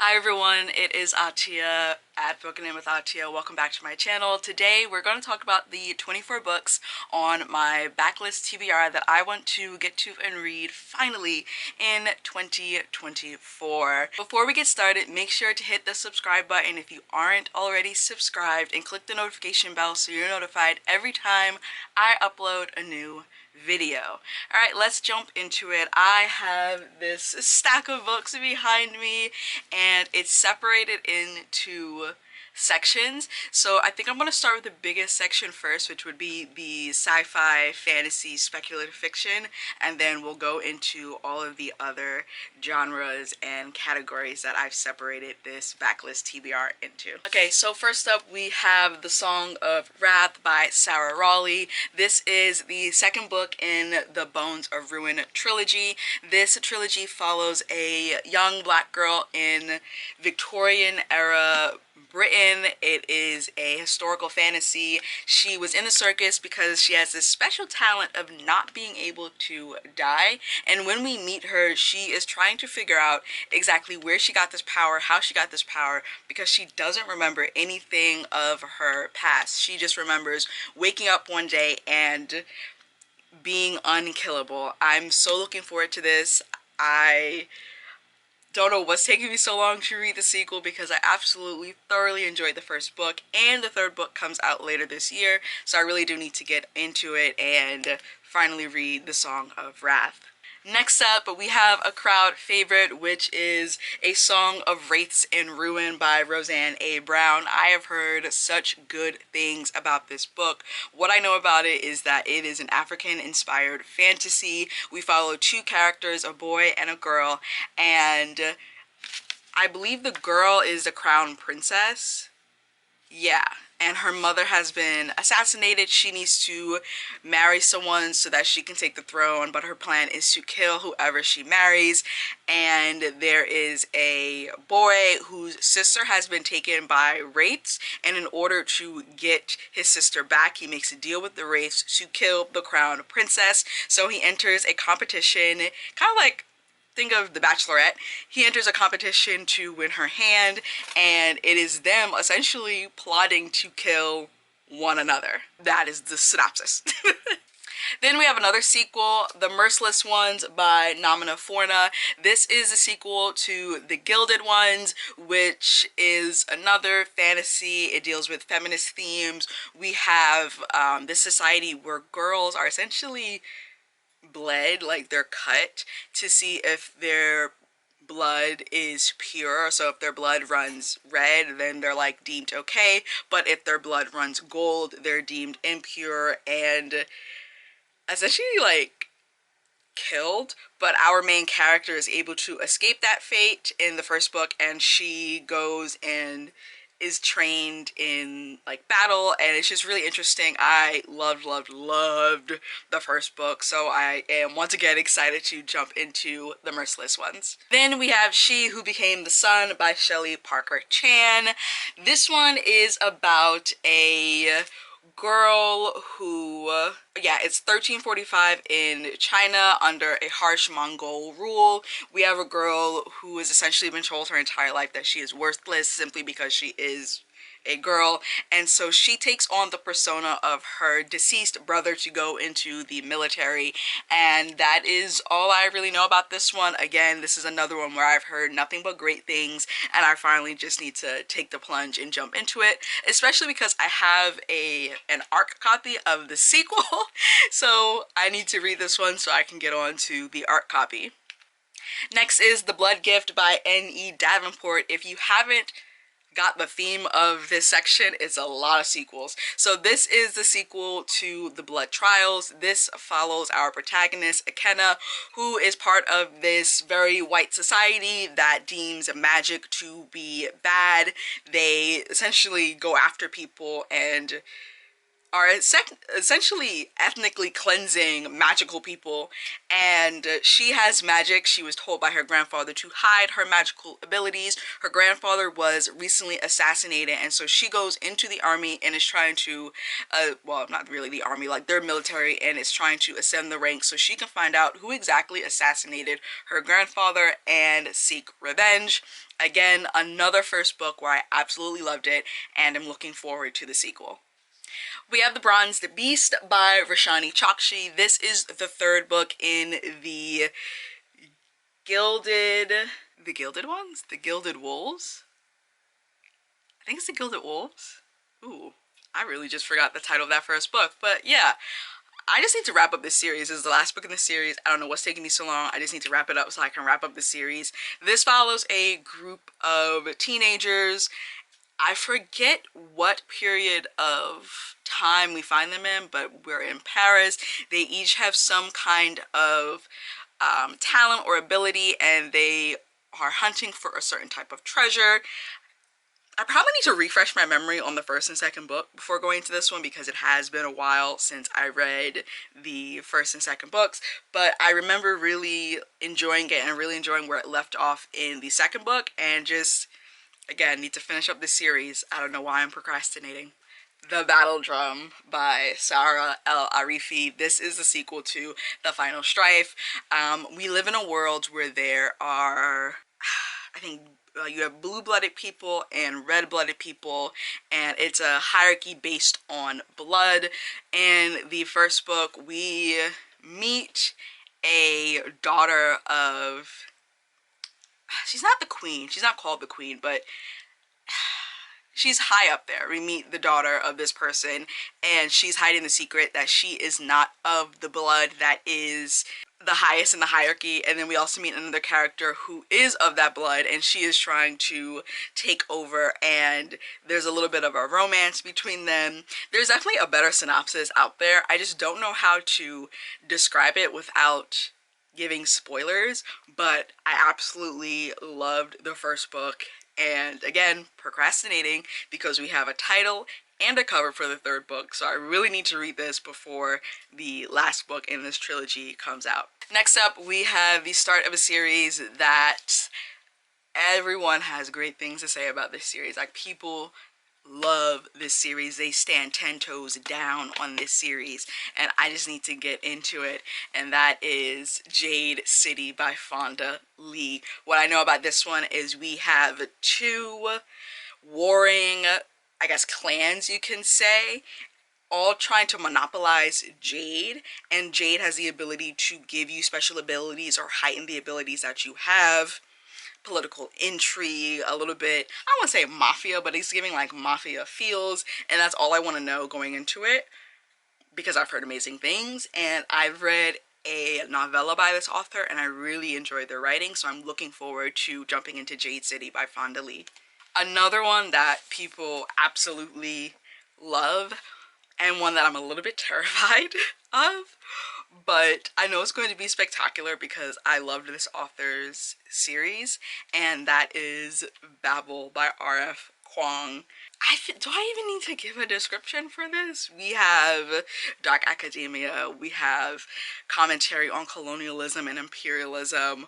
Hi everyone, it is Atia at Booking In with Atia. Welcome back to my channel. Today we're going to talk about the 24 books on my backlist TBR that I want to get to and read finally in 2024. Before we get started, make sure to hit the subscribe button if you aren't already subscribed and click the notification bell so you're notified every time I upload a new video. Alright, let's jump into it. I have this stack of books behind me and it's separated into sections. So I think I'm going to start with the biggest section first, which would be the sci-fi, fantasy, speculative fiction, and then we'll go into all of the other genres and categories that I've separated this backlist TBR into. Okay, so first up we have The Song of Wrath by Sarah Raleigh. This is the second book in the Bones of Ruin trilogy. This trilogy follows a young black girl in Victorian era Britain. It is a historical fantasy. She was in the circus because she has this special talent of not being able to die, and when we meet her, she is trying to figure out exactly where she got this power, how she got this power, because she doesn't remember anything of her past. She just remembers waking up one day and being unkillable. I'm so looking forward to this. I don't know what's taking me so long to read the sequel because I absolutely thoroughly enjoyed the first book, and the third book comes out later this year, so I really do need to get into it and finally read The Song of Wrath. Next up, we have a crowd favorite, which is A Song of Wraiths in Ruin by Roseanne A. Brown. I have heard such good things about this book. What I know about it is that it is an African-inspired fantasy. We follow two characters, a boy and a girl, and I believe the girl is the crown princess. Yeah, and her mother has been assassinated. She needs to marry someone so that she can take the throne, but her plan is to kill whoever she marries. And there is a boy whose sister has been taken by wraiths, and in order to get his sister back, he makes a deal with the wraiths to kill the crown princess. So he enters a competition, kind of like, think of The Bachelorette. He enters a competition to win her hand, and it is them essentially plotting to kill one another. That is the synopsis. Then we have another sequel, The Merciless Ones by Namina Forna. This is a sequel to The Gilded Ones, which is another fantasy. It deals with feminist themes. We have this society where girls are essentially bled, like they're cut to see if their blood is pure. So if their blood runs red, then they're like deemed okay, but if their blood runs gold, they're deemed impure and essentially like killed. But our main character is able to escape that fate in the first book, and she goes and is trained in like battle, and it's just really interesting. I loved the first book, so I am once again excited to jump into The Merciless Ones. Then we have She Who Became the Sun by Shelley Parker Chan. This one is about a girl who, yeah, it's 1345 in China under a harsh Mongol rule. We have a girl who has essentially been told her entire life that she is worthless simply because she is a girl, and so she takes on the persona of her deceased brother to go into the military, and that is all I really know about this one. Again, this is another one where I've heard nothing but great things, and I finally just need to take the plunge and jump into it, especially because I have an ARC copy of the sequel, so I need to read this one so I can get on to the ARC copy. Next is The Blood Gift by N.E. Davenport. If you haven't got the theme of this section, it's a lot of sequels. So this is the sequel to The Blood Trials. This follows our protagonist, Akenna, who is part of this very white society that deems magic to be bad. They essentially go after people and are essentially ethnically cleansing magical people, and she has magic. She was told by her grandfather to hide her magical abilities. Her grandfather was recently assassinated, and so she goes into the army and is trying to, well, not really the army, like their military, and is trying to ascend the ranks so she can find out who exactly assassinated her grandfather and seek revenge. Again, another first book where I absolutely loved it and am looking forward to the sequel. We have The Bronzed Beast by Roshani Chokshi. This is the third book in the Gilded... The Gilded ones? The Gilded Wolves? I think it's The Gilded Wolves. Ooh, I really just forgot the title of that first book. But yeah, I just need to wrap up this series. This is the last book in the series. I don't know what's taking me so long. I just need to wrap it up so I can wrap up the series. This follows a group of teenagers. I forget what period of time we find them in, but we're in Paris. They each have some kind of talent or ability, and they are hunting for a certain type of treasure. I probably need to refresh my memory on the first and second book before going into this one, because it has been a while since I read the first and second books, but I remember really enjoying it and really enjoying where it left off in the second book, and just, again, need to finish up this series. I don't know why I'm procrastinating. The Battle Drum by Sarah El Arifi. This is the sequel to The Final Strife. We live in a world where there are, I think, you have blue-blooded people and red-blooded people, and it's a hierarchy based on blood. In the first book, we meet a daughter of... She's not the queen. She's not called the queen, but she's high up there. We meet the daughter of this person, and she's hiding the secret that she is not of the blood that is the highest in the hierarchy. And then we also meet another character who is of that blood, and she is trying to take over, and there's a little bit of a romance between them. There's definitely a better synopsis out there. I just don't know how to describe it without giving spoilers, but I absolutely loved the first book. And again, procrastinating because we have a title and a cover for the third book, so I really need to read this before the last book in this trilogy comes out. Next up, we have the start of a series that everyone has great things to say about this series. Like, people love this series. They stand 10 toes down on this series, and I just need to get into it, and that is Jade City by Fonda Lee. What I know about this one is we have two warring, I guess, clans, you can say, all trying to monopolize Jade, and Jade has the ability to give you special abilities or heighten the abilities that you have. Political intrigue, a little bit, I don't want to say mafia, but it's giving like mafia feels, and that's all I want to know going into it, because I've heard amazing things, and I've read a novella by this author and I really enjoyed their writing, so I'm looking forward to jumping into Jade City by Fonda Lee. Another one that people absolutely love, and one that I'm a little bit terrified of, but I know it's going to be spectacular because I loved this author's series, and that is Babel by R.F. Kuang. Do I even need to give a description for this? We have dark academia, we have commentary on colonialism and imperialism.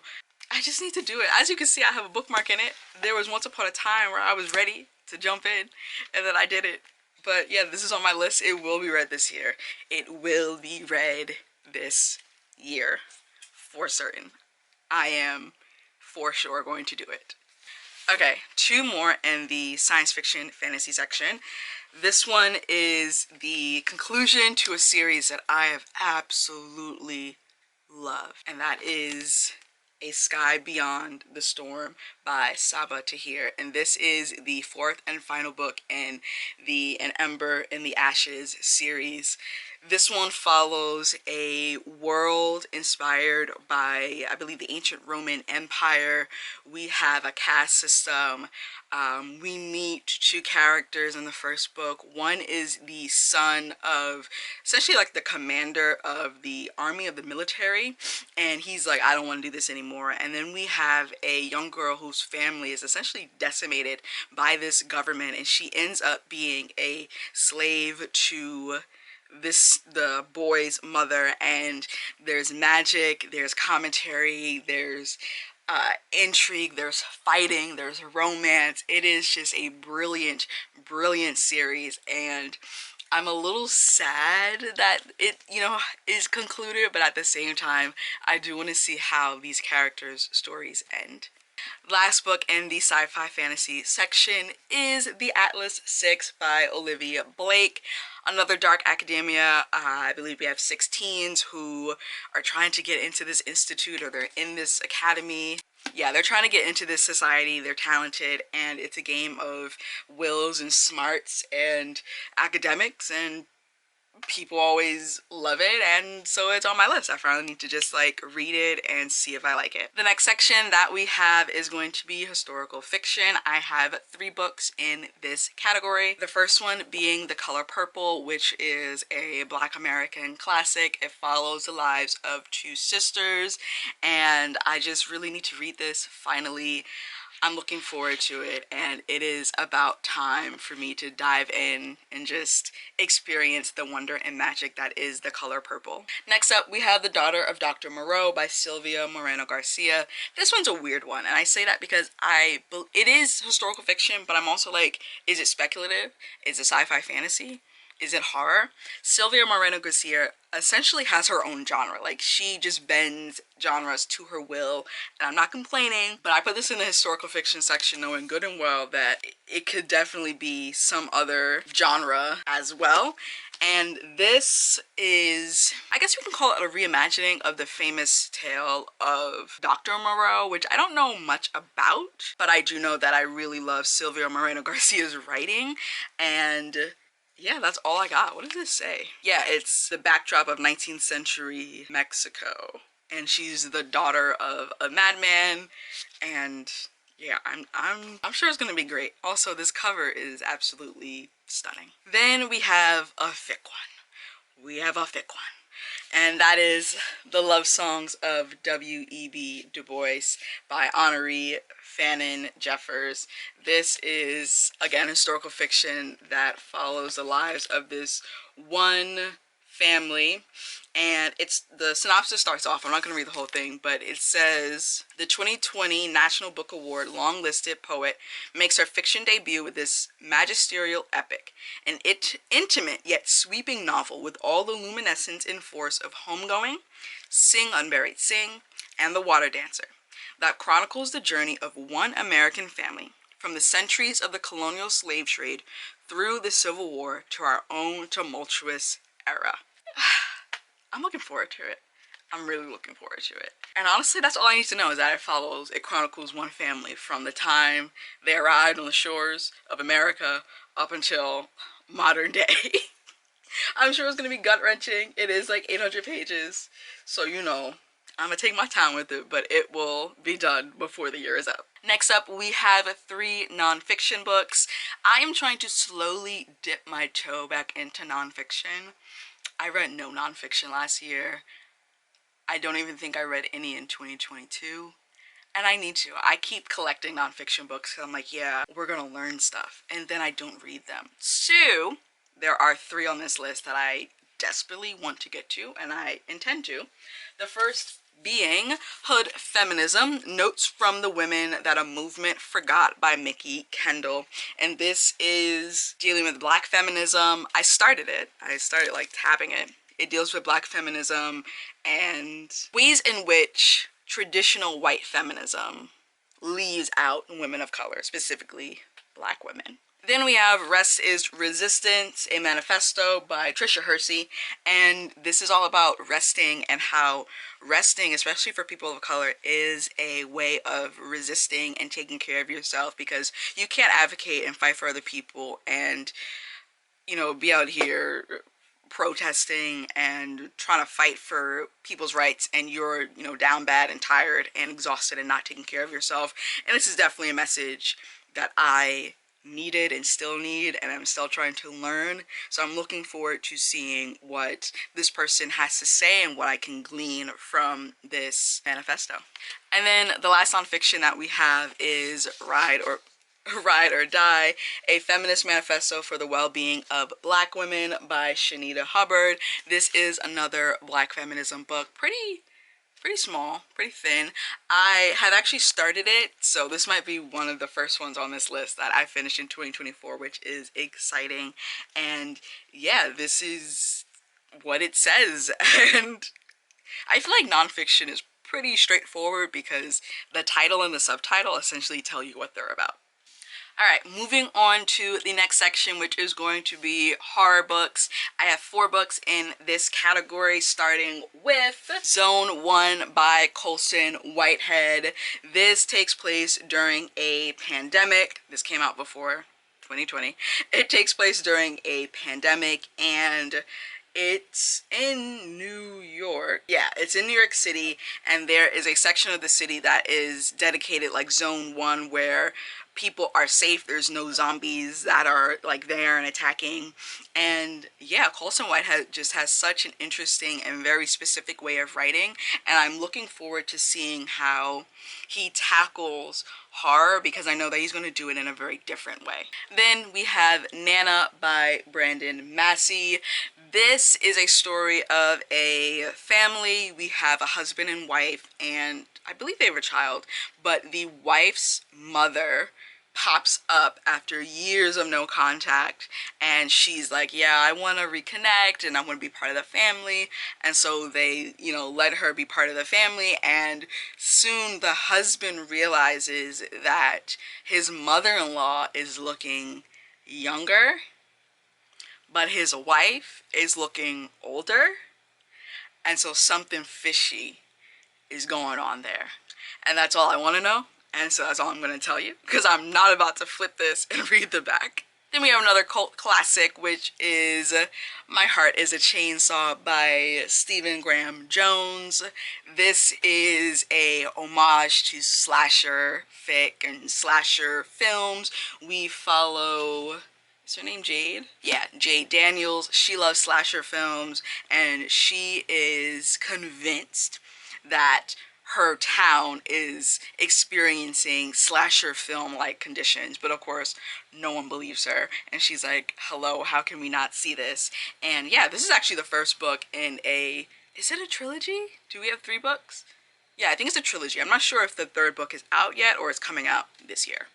I just need to do it. As you can see, I have a bookmark in it. There was once upon a time where I was ready to jump in, and then I did it. But yeah, this is on my list. It will be read this year. It will be read this year for certain. I am for sure going to do it. Okay, two more in the science fiction fantasy section. This one is the conclusion to a series that I have absolutely loved, and that is A Sky Beyond the Storm by Saba Tahir, and this is the fourth and final book in the An Ember in the Ashes series. This one follows a world inspired by, I believe, the ancient Roman Empire. We have a caste system. We meet two characters in the first book. One is the son of essentially like the commander of the army, of the military, and he's like, I don't want to do this anymore. And then we have a young girl who whose family is essentially decimated by this government, and she ends up being a slave to the boy's mother. And there's magic, there's commentary, there's intrigue, there's fighting, there's romance. It is just a brilliant, brilliant series, and I'm a little sad that it, is concluded, but at the same time, I do want to see how these characters' stories end. Last book in the sci-fi fantasy section is The Atlas 6 by Olivia Blake. Another dark academia. I believe we have 6 teens who are trying to get into this institute, or they're in this academy. Yeah, they're trying to get into this society. They're talented, and it's a game of wills and smarts and academics, and people always love it, and so it's on my list. I finally need to just like read it and see if I like it. The next section that we have is going to be historical fiction. I have 3 books in this category. The first one being The Color Purple, which is a Black American classic. It follows the lives of 2 sisters, and I just really need to read this finally. I'm looking forward to it, and it is about time for me to dive in and just experience the wonder and magic that is The Color Purple. Next up, we have The Daughter of Dr. Moreau by Sylvia Moreno Garcia. This one's a weird one, and I say that because it is historical fiction, but I'm also like, is it speculative? Is it sci-fi fantasy? Is it horror? Sylvia Moreno Garcia essentially has her own genre. Like, she just bends genres to her will, and I'm not complaining, but I put this in the historical fiction section knowing good and well that it could definitely be some other genre as well. And this is, I guess you can call it a reimagining of the famous tale of Dr. Moreau, which I don't know much about, but I do know that I really love Sylvia Moreno Garcia's writing. And yeah, that's all I got. What does this say? Yeah, it's the backdrop of 19th century Mexico, and she's the daughter of a madman, and yeah, I'm sure it's gonna be great. Also, this cover is absolutely stunning. Then we have a fic one. We have a fic one. And that is The Love Songs of W.E.B. Du Bois by Honorée Fannin Jeffers. This is, again, historical fiction that follows the lives of this one family. And the synopsis starts off, I'm not going to read the whole thing, but it says, the 2020 National Book Award long-listed poet makes her fiction debut with this magisterial epic, an intimate yet sweeping novel with all the luminescence and force of Homegoing, Sing Unburied Sing, and The Water Dancer, that chronicles the journey of one American family from the centuries of the colonial slave trade through the Civil War to our own tumultuous era. I'm looking forward to it. I'm really looking forward to it. And honestly, that's all I need to know, is that it chronicles one family from the time they arrived on the shores of America up until modern day. I'm sure it's gonna be gut-wrenching. It is like 800 pages, so I'm gonna take my time with it, but it will be done before the year is up. Next up, we have 3 nonfiction books. I am trying to slowly dip my toe back into nonfiction. I read no nonfiction last year. I don't even think I read any in 2022. And I need to. I keep collecting nonfiction books because I'm like, yeah, we're gonna learn stuff. And then I don't read them. So, there are 3 on this list that I desperately want to get to, and I intend to. The first being Hood Feminism, Notes from the Women That a Movement Forgot by Mikki Kendall. And this is dealing with Black feminism. I started like tabbing it. It deals with Black feminism and ways in which traditional white feminism leaves out women of color, specifically Black women. Then we have Rest is Resistance, a manifesto by Trisha Hersey, and this is all about resting and how resting, especially for people of color, is a way of resisting and taking care of yourself, because you can't advocate and fight for other people and, be out here protesting and trying to fight for people's rights, and you're, down bad and tired and exhausted and not taking care of yourself. And this is definitely a message that I needed and still need, and I'm still trying to learn. So I'm looking forward to seeing what this person has to say and what I can glean from this manifesto. And then the last nonfiction that we have is Ride or Die, a feminist manifesto for the well-being of Black women by Shanita Hubbard. This is another Black feminism book. Pretty small, pretty thin. I have actually started it, so this might be one of the first ones on this list that I finished in 2024, which is exciting. And yeah, this is what it says. And I feel like nonfiction is pretty straightforward because the title and the subtitle essentially tell you what they're about. Alright, moving on to the next section, which is going to be horror books. I have 4 books in this category, starting with Zone 1 by Colson Whitehead. This takes place during a pandemic. This came out before 2020. It takes place during a pandemic, and it's in New York. Yeah, it's in New York City, and there is a section of the city that is dedicated like Zone 1 where people are safe. There's no zombies that are like there and attacking. And yeah, Colson Whitehead just has such an interesting and very specific way of writing, and I'm looking forward to seeing how he tackles horror, because I know that he's going to do it in a very different way. Then we have Nana by Brandon Massey. This is a story of a family. We have a husband and wife, and I believe they have a child, but the wife's mother pops up after years of no contact, and she's like, yeah, I want to reconnect and I want to be part of the family. And so they, you know, let her be part of the family, and soon the husband realizes that his mother-in-law is looking younger, but his wife is looking older, and so something fishy is going on there. And that's all I want to know. And so that's all I'm going to tell you, because I'm not about to flip this and read the back. Then we have another cult classic, which is My Heart is a Chainsaw by Stephen Graham Jones. This is a homage to slasher fic and slasher films. We follow, is her name Jade? Yeah, Jade Daniels. She loves slasher films, and she is convinced that her town is experiencing slasher film-like conditions, but of course no one believes her, and she's like, hello, how can we not see this? And yeah, this is actually the first book in a, is it a trilogy? Do we have 3 books? Yeah, I think it's a trilogy. I'm not sure if the 3rd book is out yet or it's coming out this year.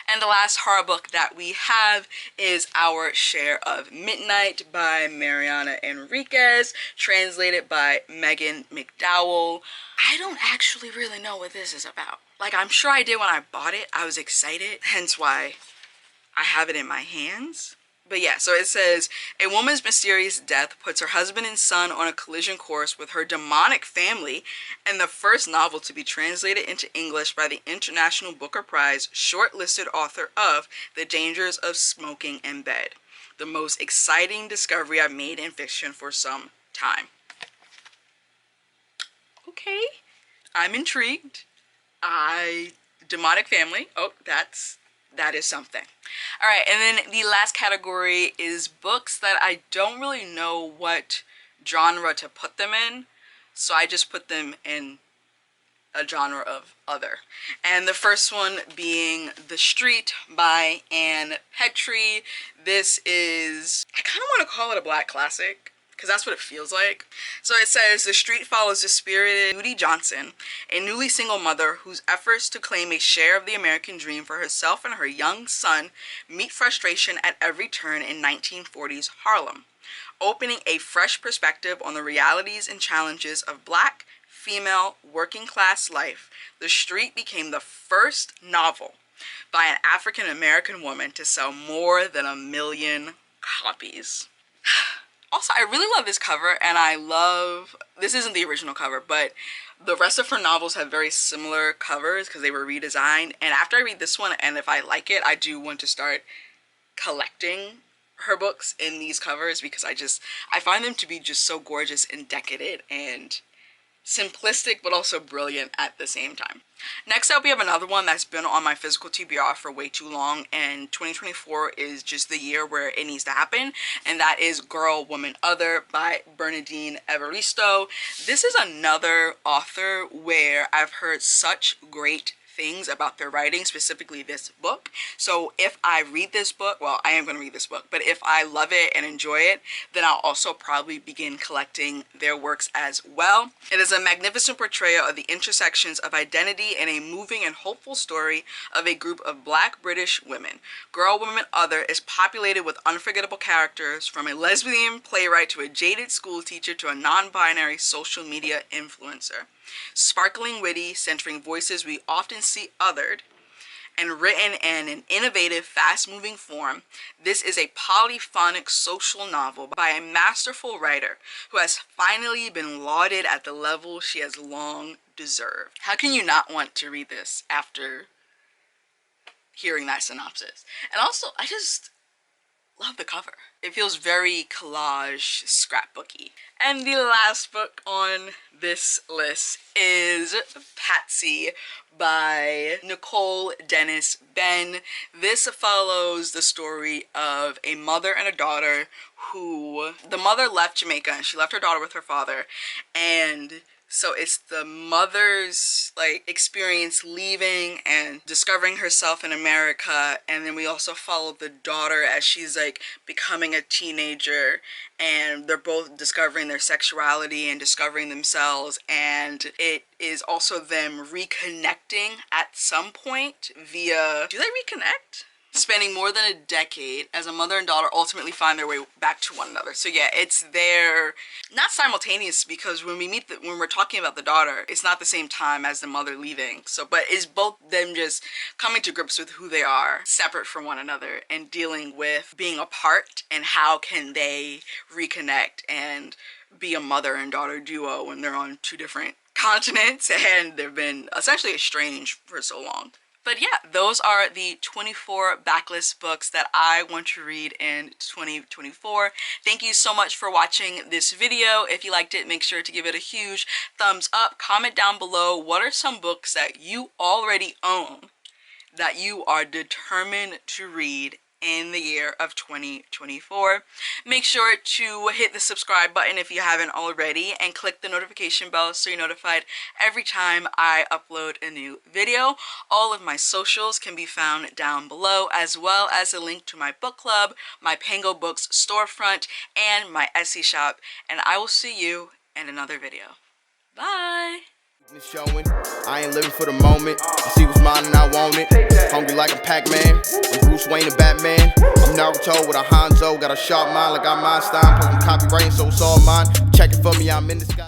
And the last horror book that we have is Our Share of Midnight by Mariana Enriquez, translated by Megan McDowell. I don't actually really know what this is about. Like, I'm sure I did when I bought it. I was excited, hence why I have it in my hands. But yeah, so it says, a woman's mysterious death puts her husband and son on a collision course with her demonic family, and the first novel to be translated into English by the International Booker Prize shortlisted author of The Dangers of Smoking in Bed. The most exciting discovery I've made in fiction for some time. Okay, I'm intrigued. Demonic family, oh, that is something. All right, and then the last category is books that I don't really know what genre to put them in, so I just put them in a genre of other. And the first one being The Street by Ann Petrie. This is, I kind of want to call it a Black classic, because that's what it feels like. So it says, The Street follows the spirited Judy Johnson, a newly single mother whose efforts to claim a share of the American dream for herself and her young son meet frustration at every turn in 1940s Harlem. Opening a fresh perspective on the realities and challenges of Black, female, working-class life, The Street became the first novel by an African-American woman to sell more than 1 million copies. Also, I really love this cover, and I love, this isn't the original cover, but the rest of her novels have very similar covers because they were redesigned. And after I read this one, and if I like it, I do want to start collecting her books in these covers, because I find them to be just so gorgeous and decadent, and simplistic but also brilliant at the same time. Next up, we have another one that's been on my physical TBR for way too long, and 2024 is just the year where it needs to happen, and that is Girl, Woman, Other by Bernardine Evaristo. This is another author where I've heard such great things about their writing, specifically this book. So if I read this book, well, I am going to read this book, but if I love it and enjoy it, then I'll also probably begin collecting their works as well. It is a magnificent portrayal of the intersections of identity in a moving and hopeful story of a group of Black British women. Girl, Woman, Other is populated with unforgettable characters, from a lesbian playwright to a jaded school teacher to a non-binary social media influencer. Sparkling witty, centering voices we often see othered, and written in an innovative, fast-moving form, this is a polyphonic social novel by a masterful writer who has finally been lauded at the level she has long deserved. How can you not want to read this after hearing that synopsis? And also, I just love the cover. It feels very collage scrapbooky. And the last book on this list is Patsy by Nicole Dennis Benn. This follows the story of a mother and a daughter who, the mother left Jamaica and she left her daughter with her father, and so it's the mother's experience leaving and discovering herself in America, and then we also follow the daughter as she's becoming a teenager, and they're both discovering their sexuality and discovering themselves, and it is also them reconnecting at some point via, do they reconnect? Spending more than a decade as a mother and daughter ultimately find their way back to one another. So yeah, it's their, not simultaneous, because when we're talking about the daughter, it's not the same time as the mother leaving. So, but it's both them just coming to grips with who they are, separate from one another, and dealing with being apart, and how can they reconnect and be a mother and daughter duo when they're on two different continents and they've been essentially estranged for so long. But yeah, those are the 24 backlist books that I want to read in 2024. Thank you so much for watching this video. If you liked it, make sure to give it a huge thumbs up. Comment down below, what are some books that you already own that you are determined to read in the year of 2024. Make sure to hit the subscribe button if you haven't already, and click the notification bell so you're notified every time I upload a new video. All of my socials can be found down below, as well as a link to my book club, my Pango Books storefront, and my Etsy shop, and I will see you in another video. Bye! Showing. I ain't living for the moment. I see what's mine and I want it. Hungry like a Pac-Man. I'm Bruce Wayne and Batman. I'm Naruto with a Hanzo. Got a sharp mind like I'm Einstein. Plus I'm copywriting, so it's all mine. Check it for me, I'm in the sky.